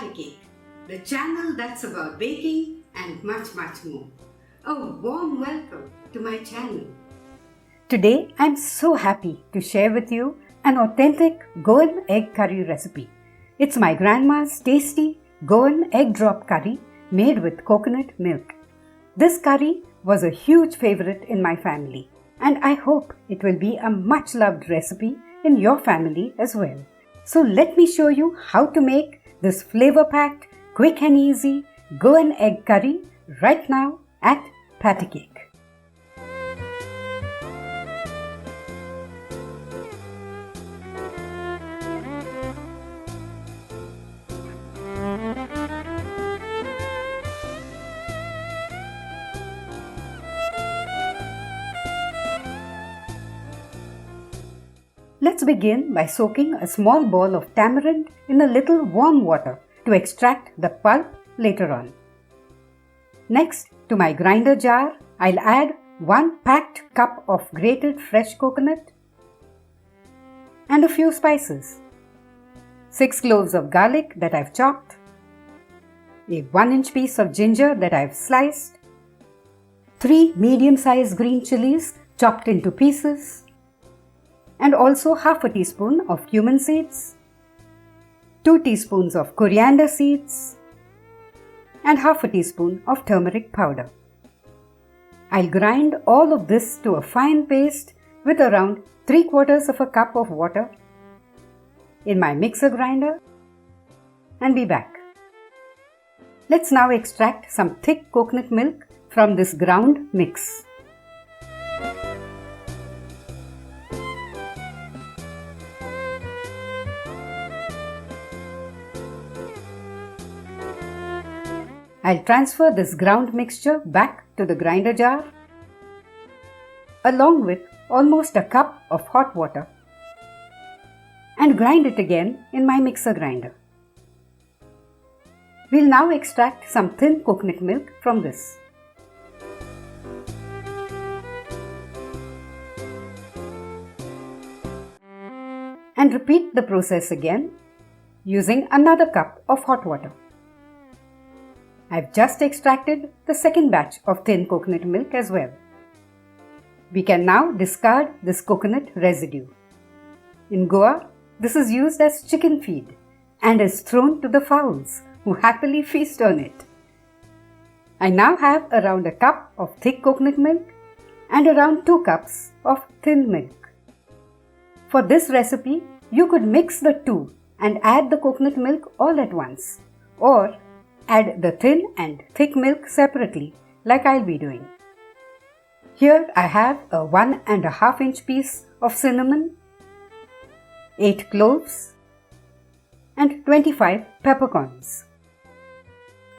Patty Cake, the channel that's about baking and much more. A warm welcome to my channel. Today I'm so happy to share with you an authentic Goan egg curry recipe. It's my grandma's tasty Goan egg drop curry made with coconut milk. This curry was a huge favorite in my family, and I hope it will be a much loved recipe in your family as well. So let me show you how to make this flavor-packed, quick and easy Goan egg curry right now at Patty Cake. Let's begin by soaking a small ball of tamarind in a little warm water to extract the pulp later on. Next, to my grinder jar, I'll add 1 packed cup of grated fresh coconut and a few spices. 6 cloves of garlic that I've chopped, a 1-inch piece of ginger that I've sliced, 3 medium-sized green chilies chopped into pieces, and also half a teaspoon of cumin seeds, 2 teaspoons of coriander seeds, and half a teaspoon of turmeric powder. I'll grind all of this to a fine paste with around 3/4 of a cup of water in my mixer grinder and be back. Let's now extract some thick coconut milk from this ground mix. I'll transfer this ground mixture back to the grinder jar along with almost a cup of hot water and grind it again in my mixer grinder. We'll now extract some thin coconut milk from this. And repeat the process again using another cup of hot water. I've just extracted the second batch of thin coconut milk as well. We can now discard this coconut residue. In Goa, this is used as chicken feed and is thrown to the fowls who happily feast on it. I now have around a cup of thick coconut milk and around 2 cups of thin milk. For this recipe, you could mix the two and add the coconut milk all at once, or add the thin and thick milk separately like I'll be doing. Here I have a 1.5-inch piece of cinnamon, 8 cloves and 25 peppercorns.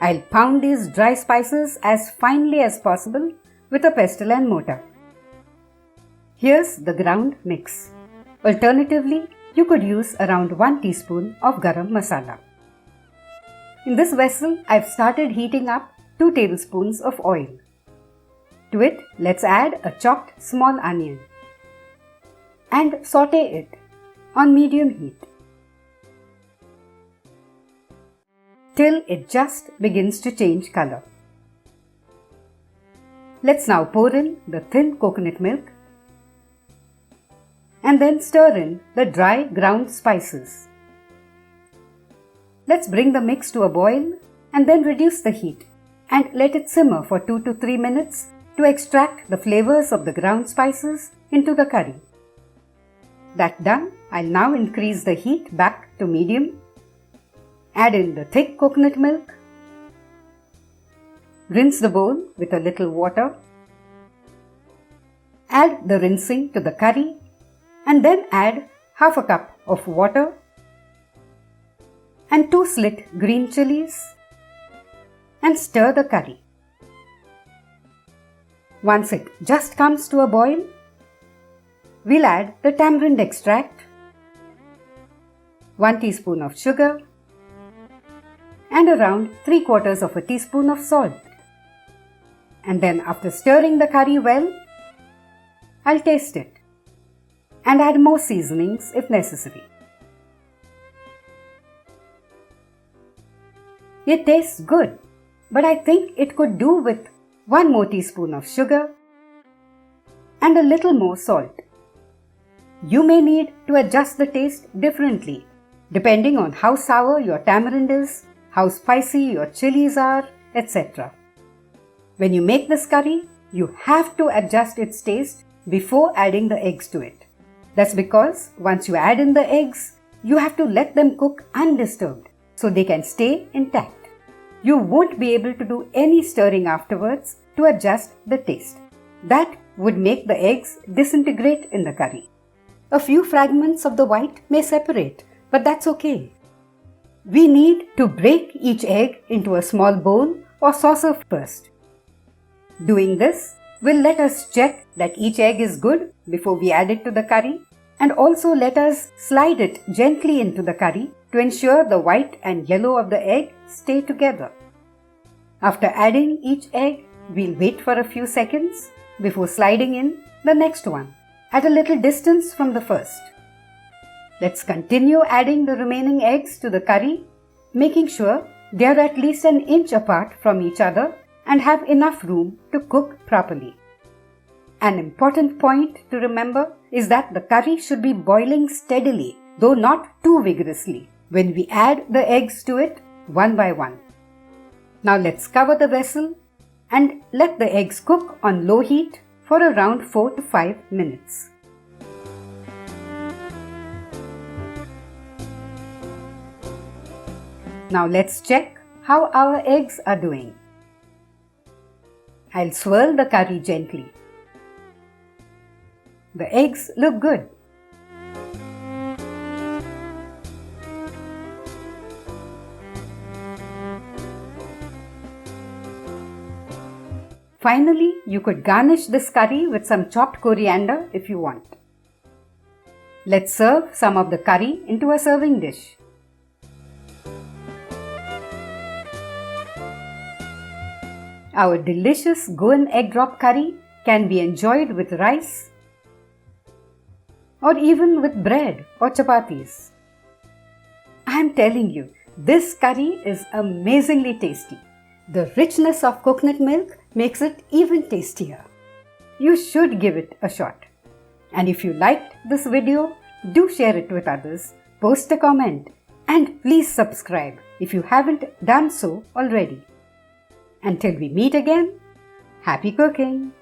I'll pound these dry spices as finely as possible with a pestle and mortar. Here's the ground mix. Alternatively, you could use around 1 teaspoon of garam masala. In this vessel, I've started heating up 2 tablespoons of oil. To it, let's add a chopped small onion and saute it on medium heat till it just begins to change color. Let's now pour in the thin coconut milk and then stir in the dry ground spices. Let's bring the mix to a boil and then reduce the heat and let it simmer for 2 to 3 minutes to extract the flavors of the ground spices into the curry. That done, I'll now increase the heat back to medium, add in the thick coconut milk, rinse the bowl with a little water, add the rinsing to the curry and then add half a cup of water and 2 slit green chilies and stir the curry. Once it just comes to a boil, we'll add the tamarind extract, 1 teaspoon of sugar and around 3/4 of a teaspoon of salt. And then after stirring the curry well, I'll taste it and add more seasonings if necessary. It tastes good, but I think it could do with 1 more teaspoon of sugar and a little more salt. You may need to adjust the taste differently depending on how sour your tamarind is, how spicy your chilies are, etc. When you make this curry, you have to adjust its taste before adding the eggs to it. That's because once you add in the eggs, you have to let them cook undisturbed so they can stay intact. You won't be able to do any stirring afterwards to adjust the taste. That would make the eggs disintegrate in the curry. A few fragments of the white may separate, but that's okay. We need to break each egg into a small bowl or saucer first. Doing this will let us check that each egg is good before we add it to the curry, and also let us slide it gently into the curry to ensure the white and yellow of the egg stay together. After adding each egg, we'll wait for a few seconds before sliding in the next one at a little distance from the first. Let's continue adding the remaining eggs to the curry, making sure they are at least an inch apart from each other and have enough room to cook properly. An important point to remember is that the curry should be boiling steadily, though not too vigorously, when we add the eggs to it one by one. Now let's cover the vessel and let the eggs cook on low heat for around 4 to 5 minutes. Now let's check how our eggs are doing. I'll swirl the curry gently. The eggs look good. Finally, you could garnish this curry with some chopped coriander if you want. Let's serve some of the curry into a serving dish. Our delicious Goan egg drop curry can be enjoyed with rice or even with bread or chapatis. I'm telling you, this curry is amazingly tasty. The richness of coconut milk makes it even tastier. You should give it a shot. And if you liked this video, do share it with others, post a comment, and please subscribe if you haven't done so already. Until we meet again, happy cooking!